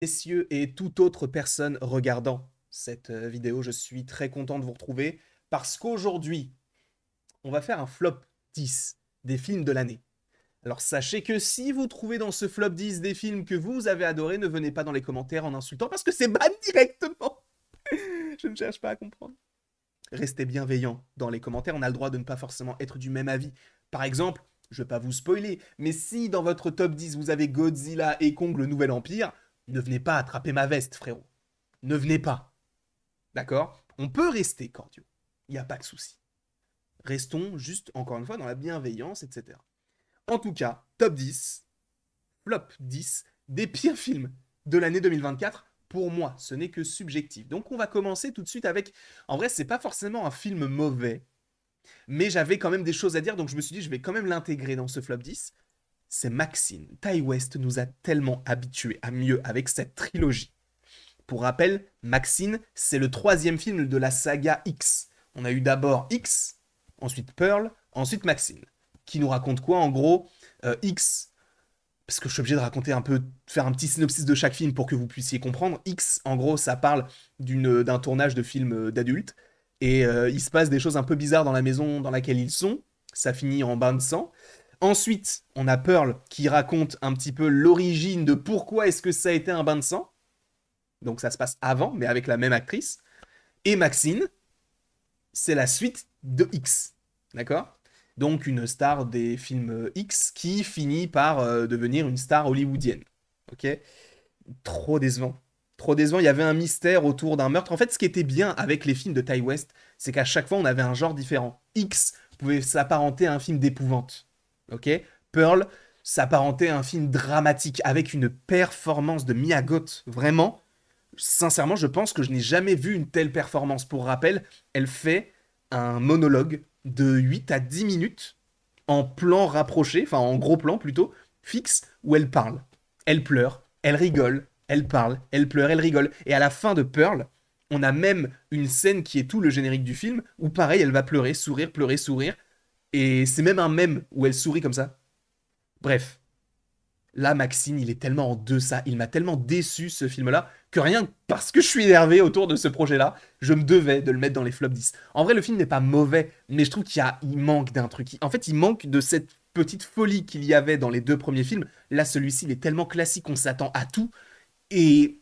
Messieurs et toute autre personne regardant cette vidéo, je suis très content de vous retrouver parce qu'aujourd'hui, on va faire un flop 10 des films de l'année. Alors sachez que si vous trouvez dans ce flop 10 des films que vous avez adorés, ne venez pas dans les commentaires en insultant parce que c'est ban directement. Je ne cherche pas à comprendre. Restez bienveillants dans les commentaires, on a le droit de ne pas forcément être du même avis. Par exemple, je ne vais pas vous spoiler, mais si dans votre top 10 vous avez Godzilla et Kong le Nouvel Empire, ne venez pas attraper ma veste, frérot. Ne venez pas. D'accord? On peut rester cordiaux. Il n'y a pas de souci. Restons juste, encore une fois, dans la bienveillance, etc. En tout cas, top 10, flop 10 des pires films de l'année 2024. Pour moi, ce n'est que subjectif. Donc on va commencer tout de suite avec... En vrai, c'est pas forcément un film mauvais, mais j'avais quand même des choses à dire, donc je me suis dit, je vais quand même l'intégrer dans ce flop 10. C'est Maxine. Ty West nous a tellement habitués à mieux avec cette trilogie. Pour rappel, Maxine, c'est le troisième film de la saga X. On a eu d'abord X, ensuite Pearl, ensuite Maxine. Qui nous raconte quoi en gros? X, parce que je suis obligé de raconter un peu, faire un petit synopsis de chaque film pour que vous puissiez comprendre. X, en gros, ça parle d'un tournage de film d'adultes. Et il se passe des choses un peu bizarres dans la maison dans laquelle ils sont. Ça finit en bain de sang. Ensuite, on a Pearl qui raconte un petit peu l'origine de pourquoi est-ce que ça a été un bain de sang. Donc ça se passe avant, mais avec la même actrice. Et Maxine, c'est la suite de X. D'accord? Donc une star des films X qui finit par devenir une star hollywoodienne. Ok? Trop décevant. Trop décevant, il y avait un mystère autour d'un meurtre. En fait, ce qui était bien avec les films de Ty West, c'est qu'à chaque fois, on avait un genre différent. X pouvait s'apparenter à un film d'épouvante. Ok? Pearl s'apparentait à un film dramatique avec une performance de Mia Goth. Vraiment, sincèrement, je pense que je n'ai jamais vu une telle performance. Pour rappel, elle fait un monologue de 8 à 10 minutes en plan rapproché, enfin en gros plan plutôt, fixe, où elle parle. Elle pleure, elle rigole, elle parle, elle pleure, elle rigole. Et à la fin de Pearl, on a même une scène qui est tout le générique du film, où pareil, elle va pleurer, sourire. Et c'est même un mème où elle sourit comme ça. Bref, là, Maxine, il est tellement en deçà, il m'a tellement déçu ce film-là, que rien que parce que je suis énervé autour de ce projet-là, je me devais de le mettre dans les flops 10. En vrai, le film n'est pas mauvais, mais je trouve il manque d'un truc. En fait, il manque de cette petite folie qu'il y avait dans les deux premiers films. Là, celui-ci, il est tellement classique, on s'attend à tout. Et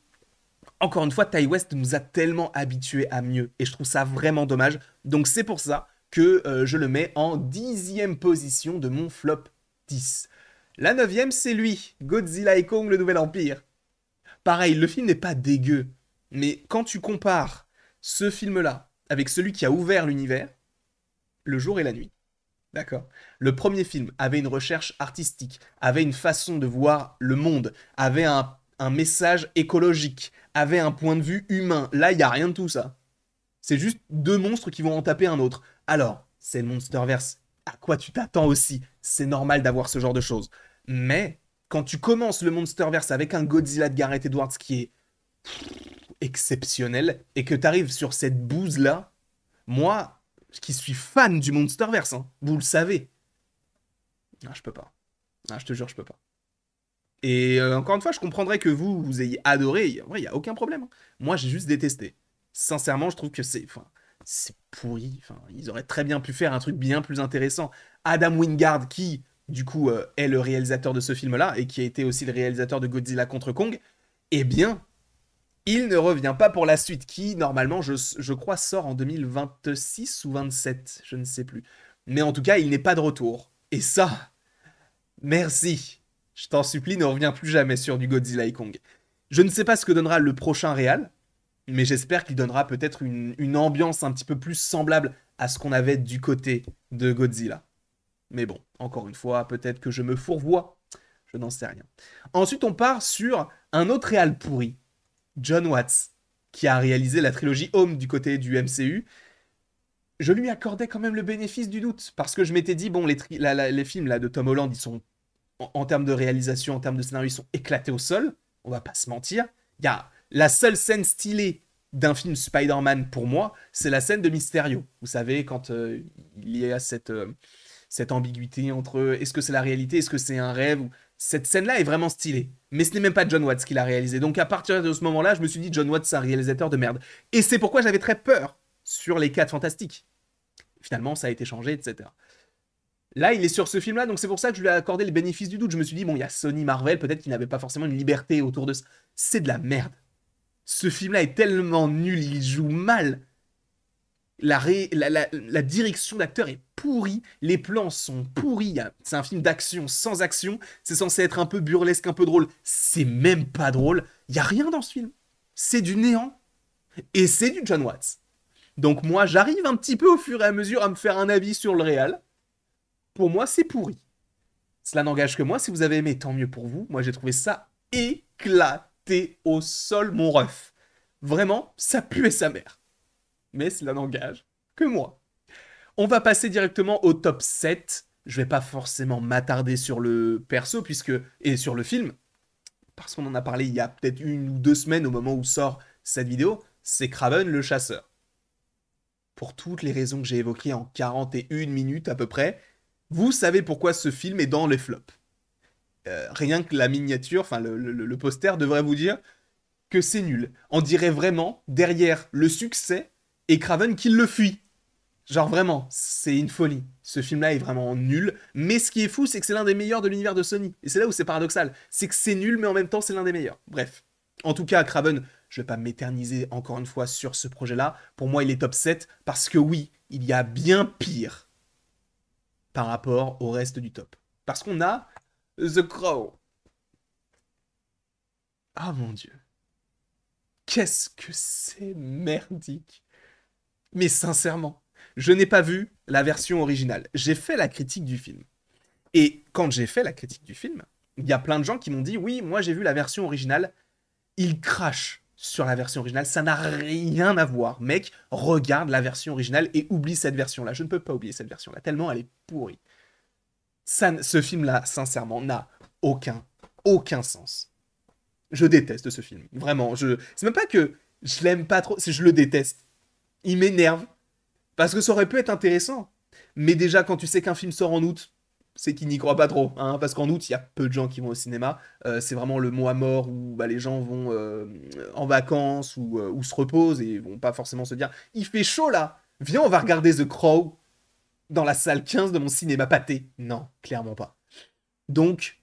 encore une fois, Ty West nous a tellement habitués à mieux. Et je trouve ça vraiment dommage. Donc c'est pour ça que je le mets en 10e position de mon flop 10. La 9e, c'est lui, Godzilla et Kong, le Nouvel Empire. Pareil, le film n'est pas dégueu, mais quand tu compares ce film-là avec celui qui a ouvert l'univers, Le jour et la nuit, d'accord? Le premier film avait une recherche artistique, avait une façon de voir le monde, avait un message écologique, avait un point de vue humain. Là, il n'y a rien de tout ça. C'est juste deux monstres qui vont en taper un autre. Alors, c'est le Monsterverse. À quoi tu t'attends aussi? C'est normal d'avoir ce genre de choses. Mais quand tu commences le Monsterverse avec un Godzilla de Gareth Edwards qui est exceptionnel et que tu arrives sur cette bouse là, moi qui suis fan du Monsterverse, hein, vous le savez, ah, je peux pas. Ah, je te jure, je peux pas. Et encore une fois, je comprendrais que vous ayez adoré. En vrai, il n'y a aucun problème, hein. Moi, j'ai juste détesté. Sincèrement, je trouve que c'est pourri. Enfin, ils auraient très bien pu faire un truc bien plus intéressant. Adam Wingard, qui, du coup, est le réalisateur de ce film-là et qui a été aussi le réalisateur de Godzilla contre Kong, eh bien, il ne revient pas pour la suite, qui, normalement, je crois, sort en 2026 ou 27, je ne sais plus. Mais en tout cas, il n'est pas de retour. Et ça, merci. Je t'en supplie, ne reviens plus jamais sur du Godzilla et Kong. Je ne sais pas ce que donnera le prochain réal, mais j'espère qu'il donnera peut-être une ambiance un petit peu plus semblable à ce qu'on avait du côté de Godzilla. Mais bon, encore une fois, peut-être que je me fourvoie. Je n'en sais rien. Ensuite, on part sur un autre réal pourri, John Watts, qui a réalisé la trilogie Home du côté du MCU. Je lui accordais quand même le bénéfice du doute, parce que je m'étais dit, bon, les films là, de Tom Holland, ils sont en termes de réalisation, en termes de scénario, ils sont éclatés au sol. On va pas se mentir. Il y a la seule scène stylée d'un film Spider-Man pour moi, c'est la scène de Mysterio. Vous savez, quand il y a cette ambiguïté entre est-ce que c'est la réalité, est-ce que c'est un rêve. cette scène-là est vraiment stylée. Mais ce n'est même pas John Watts qui l'a réalisé. Donc à partir de ce moment-là, je me suis dit, John Watts, c'est un réalisateur de merde. Et c'est pourquoi j'avais très peur sur les 4 Fantastiques. Finalement, ça a été changé, etc. Là, il est sur ce film-là, donc c'est pour ça que je lui ai accordé le bénéfice du doute. Je me suis dit, bon, il y a Sony Marvel, peut-être qu'ils n'avaient pas forcément une liberté autour de ça. C'est de la merde. Ce film-là est tellement nul, il joue mal. La direction d'acteur est pourrie, les plans sont pourris, c'est un film d'action sans action, c'est censé être un peu burlesque, un peu drôle, c'est même pas drôle, il y a rien dans ce film. C'est du néant, et c'est du John Watts. Donc moi, j'arrive un petit peu au fur et à mesure à me faire un avis sur le réal. Pour moi, c'est pourri. Cela n'engage que moi, si vous avez aimé, tant mieux pour vous. Moi, j'ai trouvé ça éclaté au sol, mon ref. Vraiment, ça puait sa mère. Mais cela n'engage que moi. On va passer directement au top 7. Je vais pas forcément m'attarder sur le perso et sur le film, parce qu'on en a parlé il y a peut-être 1 ou 2 semaines au moment où sort cette vidéo, c'est Kraven le chasseur. Pour toutes les raisons que j'ai évoquées en 41 minutes à peu près, vous savez pourquoi ce film est dans les flops. Rien que la miniature, enfin le poster devrait vous dire que c'est nul. On dirait vraiment, derrière le succès, et Kraven qui le fuit. Genre vraiment, c'est une folie. Ce film-là est vraiment nul, mais ce qui est fou, c'est que c'est l'un des meilleurs de l'univers de Sony. Et c'est là où c'est paradoxal. C'est que c'est nul, mais en même temps, c'est l'un des meilleurs. Bref. En tout cas, Kraven, je vais pas m'éterniser encore une fois sur ce projet-là. Pour moi, il est top 7, parce que oui, il y a bien pire par rapport au reste du top. Parce qu'on a The Crow. Ah mon dieu. Qu'est-ce que c'est merdique. Mais sincèrement, je n'ai pas vu la version originale. J'ai fait la critique du film. Et quand j'ai fait la critique du film, il y a plein de gens qui m'ont dit, oui, moi j'ai vu la version originale. Ils crachent sur la version originale. Ça n'a rien à voir. Mec, regarde la version originale et oublie cette version-là. Je ne peux pas oublier cette version-là, tellement elle est pourrie. Ce film-là, sincèrement, n'a aucun sens. Je déteste ce film. Vraiment, c'est même pas que je l'aime pas trop, c'est que je le déteste. Il m'énerve. Parce que ça aurait pu être intéressant. Mais déjà, quand tu sais qu'un film sort en août, c'est qu'il n'y croit pas trop. Hein, parce qu'en août, il y a peu de gens qui vont au cinéma. C'est vraiment le mois mort où bah, les gens vont en vacances ou se reposent et vont pas forcément se dire il fait chaud là, viens, on va regarder The Crow dans la salle 15 de mon cinéma pâté. Non, clairement pas. Donc,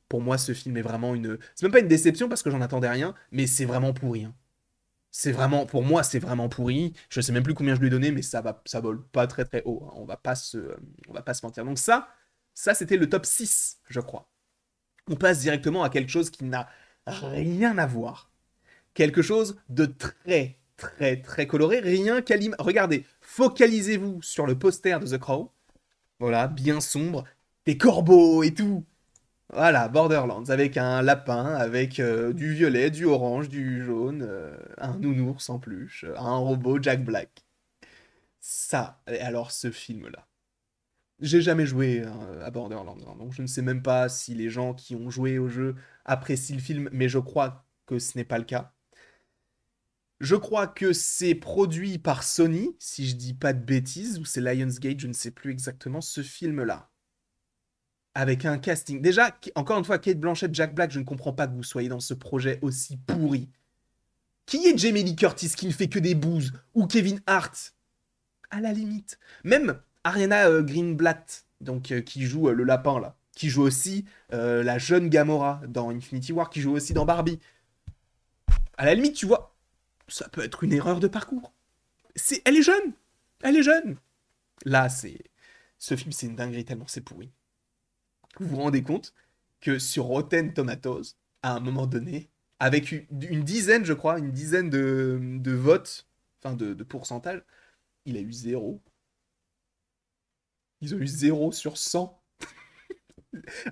pour moi, ce film est vraiment une. C'est même pas une déception parce que j'en attendais rien, mais c'est vraiment pourri. Hein. C'est vraiment, pour moi, c'est vraiment pourri. Je sais même plus combien je lui ai donné, mais ça vole pas très très haut. Hein. On va pas se mentir. Donc ça c'était le top 6, je crois. On passe directement à quelque chose qui n'a rien à voir. Quelque chose de très coloré. Rien qu'à l'image. Regardez, focalisez-vous sur le poster de The Crow. Voilà, bien sombre. Des corbeaux et tout. Voilà, Borderlands, avec un lapin, avec du violet, du orange, du jaune, un nounours en peluche, un robot Jack Black. Ça, et alors ce film-là. J'ai jamais joué à Borderlands, hein, donc je ne sais même pas si les gens qui ont joué au jeu apprécient le film, mais je crois que ce n'est pas le cas. Je crois que c'est produit par Sony, si je dis pas de bêtises, ou c'est Lionsgate, je ne sais plus exactement, ce film-là. Avec un casting. Déjà, encore une fois, Kate Blanchett, Jack Black, je ne comprends pas que vous soyez dans ce projet aussi pourri. Qui est Jamie Lee Curtis qui ne fait que des bouses? Ou Kevin Hart? À la limite. Même Ariana Greenblatt, donc, qui joue le lapin là, qui joue aussi la jeune Gamora dans Infinity War, qui joue aussi dans Barbie. À la limite, tu vois, ça peut être une erreur de parcours. Elle est jeune. Elle est jeune. Là, ce film, c'est une dinguerie tellement c'est pourri. Vous vous rendez compte que sur Rotten Tomatoes, à un moment donné, avec une dizaine, je crois, une dizaine de votes, enfin de pourcentage, il a eu 0. Ils ont eu 0 sur 100.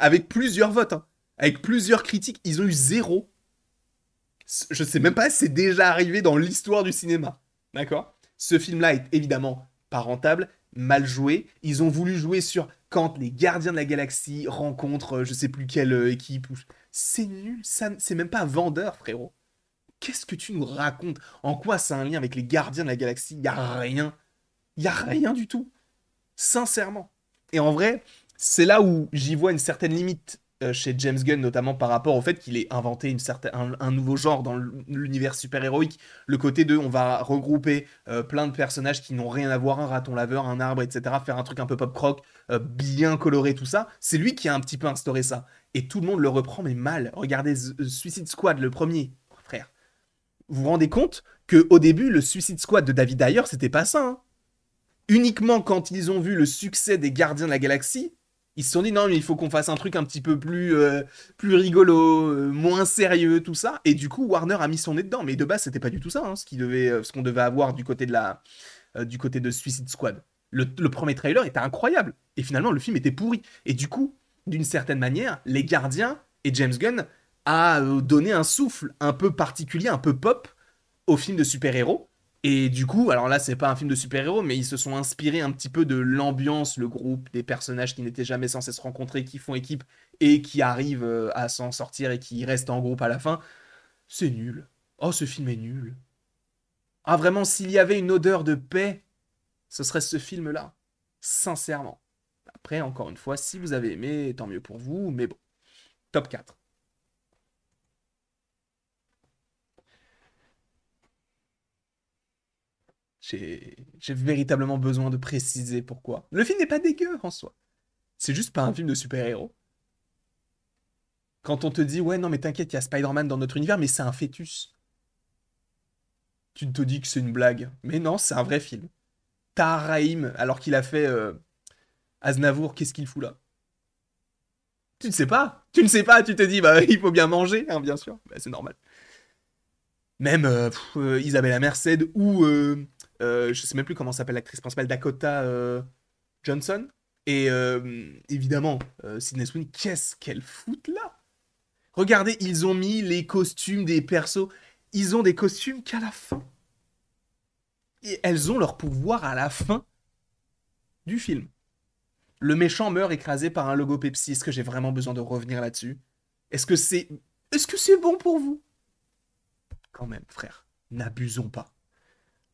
Avec plusieurs votes, hein. Avec plusieurs critiques, ils ont eu 0. Je sais même pas si c'est déjà arrivé dans l'histoire du cinéma. D'accord? Ce film-là est évidemment pas rentable, mal joué. Ils ont voulu jouer sur quand les Gardiens de la Galaxie rencontrent je sais plus quelle équipe. C'est nul, c'est même pas vendeur, frérot. Qu'est-ce que tu nous racontes? En quoi ça a un lien avec les Gardiens de la Galaxie? Y a rien. Y a rien du tout. Sincèrement. Et en vrai, c'est là où j'y vois une certaine limite chez James Gunn, notamment par rapport au fait qu'il ait inventé un nouveau genre dans l'univers super-héroïque. Le côté de on va regrouper plein de personnages qui n'ont rien à voir, un raton laveur, un arbre, etc. Faire un truc un peu pop-croc, bien coloré, tout ça. C'est lui qui a un petit peu instauré ça. Et tout le monde le reprend, mais mal. Regardez Suicide Squad, le premier. Frère, vous vous rendez compte que au début, le Suicide Squad de David Ayer, c'était pas ça, hein. Uniquement quand ils ont vu le succès des Gardiens de la Galaxie, ils se sont dit non mais il faut qu'on fasse un truc un petit peu plus rigolo, moins sérieux, tout ça. Et du coup Warner a mis son nez dedans. Mais de base c'était pas du tout ça, hein, ce qu'on devait avoir du côté du côté de Suicide Squad. Le premier trailer était incroyable. Et finalement le film était pourri. Et du coup, d'une certaine manière, les Gardiens et James Gunn a donné un souffle un peu particulier, un peu pop au film de super-héros. Et du coup, alors là, c'est pas un film de super-héros, mais ils se sont inspirés un petit peu de l'ambiance, le groupe, des personnages qui n'étaient jamais censés se rencontrer, qui font équipe et qui arrivent à s'en sortir et qui restent en groupe à la fin. C'est nul. Oh, ce film est nul. Ah, vraiment, s'il y avait une odeur de paix, ce serait ce film-là. Sincèrement. Après, encore une fois, si vous avez aimé, tant mieux pour vous, mais bon. Top 4. J'ai véritablement besoin de préciser pourquoi. Le film n'est pas dégueu en soi. C'est juste pas un film de super-héros. Quand on te dit, ouais, non, mais t'inquiète, il y a Spider-Man dans notre univers, mais c'est un fœtus. Tu te dis que c'est une blague. Mais non, c'est un vrai film. Tahar Rahim, alors qu'il a fait Aznavour, qu'est-ce qu'il fout là? Tu ne sais pas. Tu ne sais pas, tu te dis, bah, il faut bien manger, hein, bien sûr. Bah, c'est normal. Même Isabella Merced ou, je sais même plus comment s'appelle l'actrice principale, Dakota Johnson. Et évidemment, Sydney Sweeney, qu'est-ce qu'elle fout là? Regardez, ils ont mis les costumes des persos. Ils ont des costumes qu'à la fin. Et elles ont leur pouvoir à la fin du film. Le méchant meurt écrasé par un logo Pepsi. Est-ce que j'ai vraiment besoin de revenir là-dessus? Est-ce que c'est... Est-ce que c'est bon pour vous? Quand même, frère, n'abusons pas.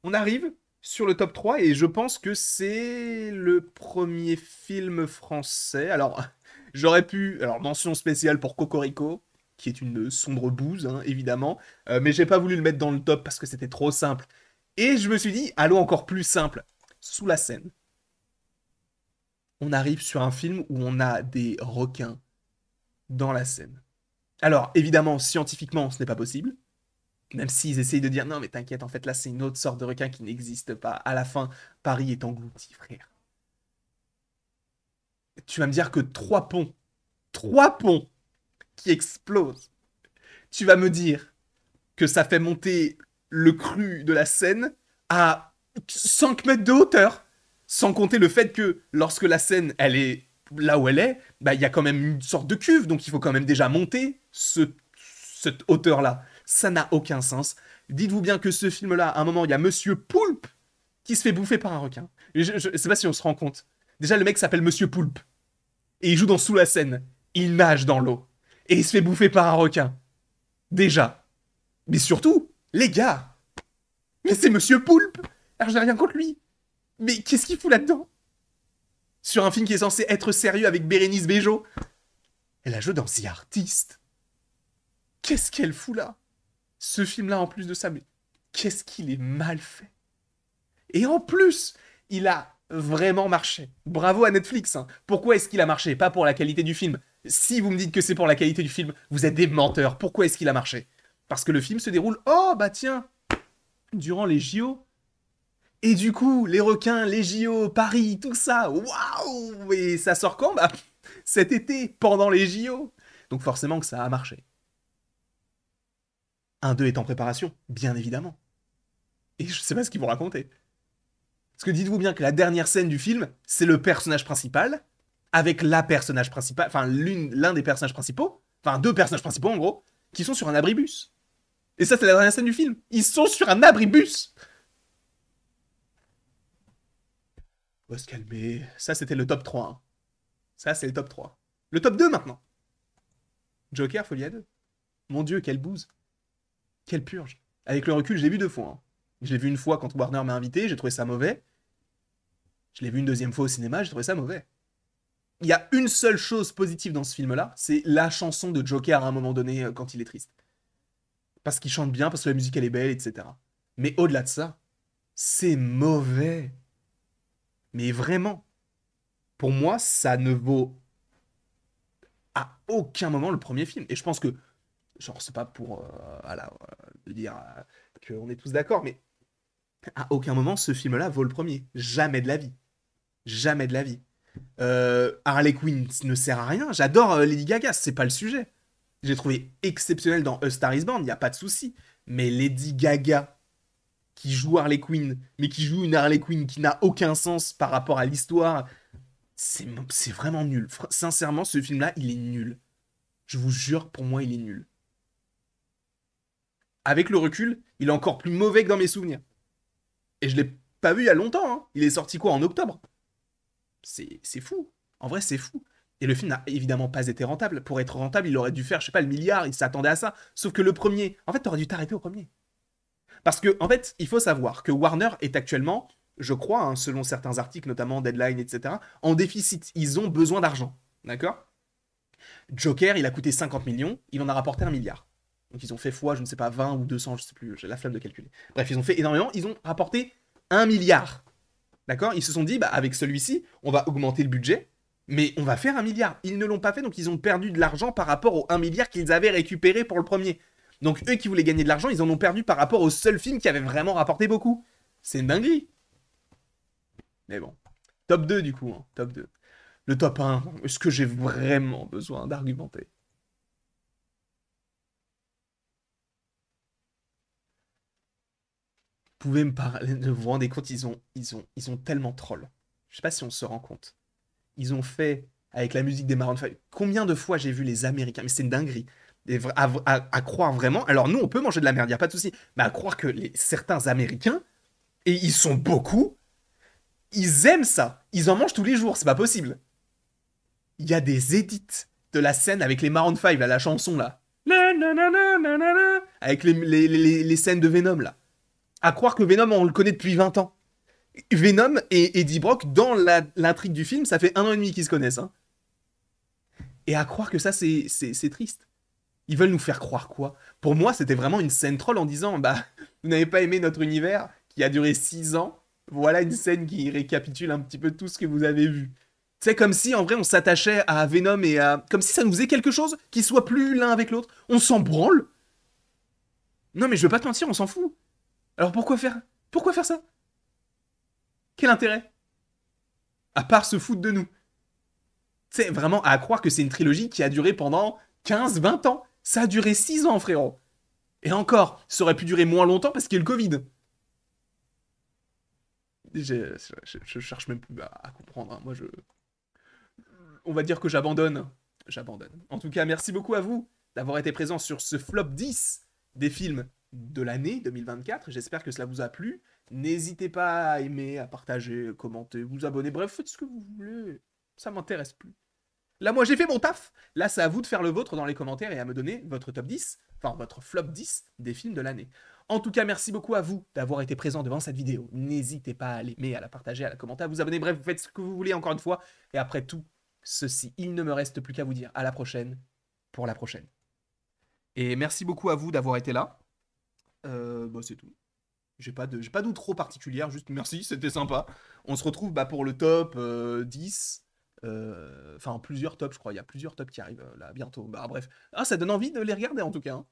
On arrive sur le top 3 et je pense que c'est le premier film français. Alors, j'aurais pu... Alors, mention spéciale pour Cocorico, qui est une sombre bouse, hein, évidemment. Mais j'ai pas voulu le mettre dans le top parce que c'était trop simple. Et je me suis dit, allons encore plus simple. Sous la scène, on arrive sur un film où on a des requins dans la scène. Alors, évidemment, scientifiquement, ce n'est pas possible. Même s'ils essayent de dire non, mais t'inquiète, en fait, là, c'est une autre sorte de requin qui n'existe pas. À la fin, Paris est englouti, frère. Tu vas me dire que trois ponts qui explosent. Tu vas me dire que ça fait monter le cru de la Seine à 5 mètres de hauteur. Sans compter le fait que lorsque la Seine, elle est là où elle est, bah, il y a quand même une sorte de cuve, donc il faut quand même déjà monter cette hauteur-là. Ça n'a aucun sens. Dites-vous bien que ce film-là, à un moment, il y a Monsieur Poulpe qui se fait bouffer par un requin. Je sais pas si on se rend compte. Déjà, le mec s'appelle Monsieur Poulpe. Et il joue dans Sous la Seine. Il nage dans l'eau. Et il se fait bouffer par un requin. Déjà. Mais surtout, les gars, mais c'est Monsieur Poulpe. Alors j'ai rien contre lui. Mais qu'est-ce qu'il fout là-dedans? Sur un film qui est censé être sérieux avec Bérénice Bejo. Elle a joué dans The Artist. Qu'est-ce qu'elle fout là? Ce film-là, en plus de ça, mais qu'est-ce qu'il est mal fait? Et en plus, il a vraiment marché. Bravo à Netflix, hein. Pourquoi est-ce qu'il a marché? Pas pour la qualité du film. Si vous me dites que c'est pour la qualité du film, vous êtes des menteurs. Pourquoi est-ce qu'il a marché? Parce que le film se déroule, oh bah tiens, durant les JO. Et du coup, les requins, les JO, Paris, tout ça, waouh! Et ça sort quand? Bah, cet été, pendant les JO. Donc forcément que ça a marché. Un 2 est en préparation, bien évidemment. Et je sais pas ce qu'ils vont raconter. Parce que dites-vous bien que la dernière scène du film, c'est le personnage principal, avec la personnage principale, enfin l'un des personnages principaux, enfin deux personnages principaux en gros, qui sont sur un abribus. Et ça, c'est la dernière scène du film. Ils sont sur un abribus. On va se calmer. Ça, c'était le top 3, hein. Ça, c'est le top 3. Le top 2 maintenant. Joker, Folie à 2. Mon dieu, quelle bouse. Quelle purge. Avec le recul, je l'ai vu deux fois, hein. Je l'ai vu une fois quand Warner m'a invité, j'ai trouvé ça mauvais. Je l'ai vu une deuxième fois au cinéma, j'ai trouvé ça mauvais. il y a une seule chose positive dans ce film-là, c'est la chanson de Joker à un moment donné quand il est triste. Parce qu'il chante bien, parce que la musique elle est belle, etc. Mais au-delà de ça, c'est mauvais. Mais vraiment, pour moi, ça ne vaut à aucun moment le premier film. Et je pense que, genre, c'est pas pour voilà, de dire qu'on est tous d'accord, mais à aucun moment ce film-là vaut le premier. Jamais de la vie. Jamais de la vie. Harley Quinn ne sert à rien. J'adore Lady Gaga, c'est pas le sujet. J'ai trouvé exceptionnel dans A Star Is Born, il n'y a pas de souci. Mais Lady Gaga, qui joue Harley Quinn, mais qui joue une Harley Quinn qui n'a aucun sens par rapport à l'histoire, c'est vraiment nul. Sincèrement, ce film-là, il est nul. Je vous jure, pour moi, il est nul. Avec le recul, il est encore plus mauvais que dans mes souvenirs. Et je l'ai pas vu il y a longtemps, hein. Il est sorti quoi, en octobre? C'est fou. En vrai, c'est fou. Et le film n'a évidemment pas été rentable. Pour être rentable, il aurait dû faire, je sais pas, le milliard, il s'attendait à ça. Sauf que le premier, en fait, t'aurais dû t'arrêter au premier. Parce que, en fait, il faut savoir que Warner est actuellement, je crois, hein, selon certains articles, notamment Deadline, etc., en déficit. Ils ont besoin d'argent. D'accord? Joker, il a coûté 50 millions, il en a rapporté 1 milliard. Donc ils ont fait fois, je ne sais pas, 20 ou 200, je sais plus, j'ai la flemme de calculer. Bref, ils ont fait énormément, ils ont rapporté 1 milliard. D'accord? Ils se sont dit, bah, avec celui-ci, on va augmenter le budget, mais on va faire 1 milliard. Ils ne l'ont pas fait, donc ils ont perdu de l'argent par rapport au 1 milliard qu'ils avaient récupéré pour le premier. Donc eux qui voulaient gagner de l'argent, ils en ont perdu par rapport au seul film qui avait vraiment rapporté beaucoup. C'est une dinguerie. Mais bon. Top 2 du coup, hein. Top 2. Le top 1, est-ce que j'ai vraiment besoin d'argumenter? Vous pouvez me parler, vous vous rendez compte, ils ont tellement troll. Je sais pas si on se rend compte. Ils ont fait, avec la musique des Maroon 5, combien de fois j'ai vu les Américains, mais c'est une dinguerie. À croire vraiment, alors nous on peut manger de la merde, y a pas de souci, mais à croire que certains Américains, et ils sont beaucoup, ils aiment ça. Ils en mangent tous les jours, c'est pas possible. Il y a des edits de la scène avec les Maroon 5, là, la chanson là. Avec les scènes de Venom là. À croire que Venom, on le connaît depuis 20 ans. Venom et Eddie Brock, dans l'intrigue du film, ça fait 1 an et demi qu'ils se connaissent. Hein. Et à croire que ça, c'est triste. Ils veulent nous faire croire quoi? Pour moi, c'était vraiment une scène troll en disant, bah, vous n'avez pas aimé notre univers qui a duré 6 ans. Voilà une scène qui récapitule un petit peu tout ce que vous avez vu. C'est comme si, en vrai, on s'attachait à Venom et à... Comme si ça nous faisait quelque chose qui soit plus l'un avec l'autre. On s'en branle. Non, mais je veux pas te mentir, on s'en fout. Alors pourquoi faire? Pourquoi faire ça? Quel intérêt? À part se foutre de nous. C'est vraiment à croire que c'est une trilogie qui a duré pendant 15-20 ans. Ça a duré 6 ans, frérot. Et encore, ça aurait pu durer moins longtemps parce qu'il y a eu le Covid. Je cherche même plus à comprendre. Hein. Moi, on va dire que j'abandonne. J'abandonne. En tout cas, merci beaucoup à vous d'avoir été présent sur ce flop 10 des films de l'année 2024. J'espère que cela vous a plu. N'hésitez pas à aimer, à partager, commenter, vous abonner. Bref, faites ce que vous voulez. Ça m'intéresse plus. Là, moi, j'ai fait mon taf. Là, c'est à vous de faire le vôtre dans les commentaires et à me donner votre top 10, enfin votre flop 10 des films de l'année. En tout cas, merci beaucoup à vous d'avoir été présent devant cette vidéo. N'hésitez pas à l'aimer, à la partager, à la commenter, à vous abonner. Bref, vous faites ce que vous voulez encore une fois. Et après tout ceci, il ne me reste plus qu'à vous dire à la prochaine pour la prochaine. Et merci beaucoup à vous d'avoir été là. Bah, c'est tout. J'ai pas d'outro particulière, juste merci, c'était sympa. On se retrouve bah, pour le top 10. Enfin, plusieurs tops, je crois. Il y a plusieurs tops qui arrivent là bientôt. Bah, bref. Ah, ça donne envie de les regarder en tout cas. Hein.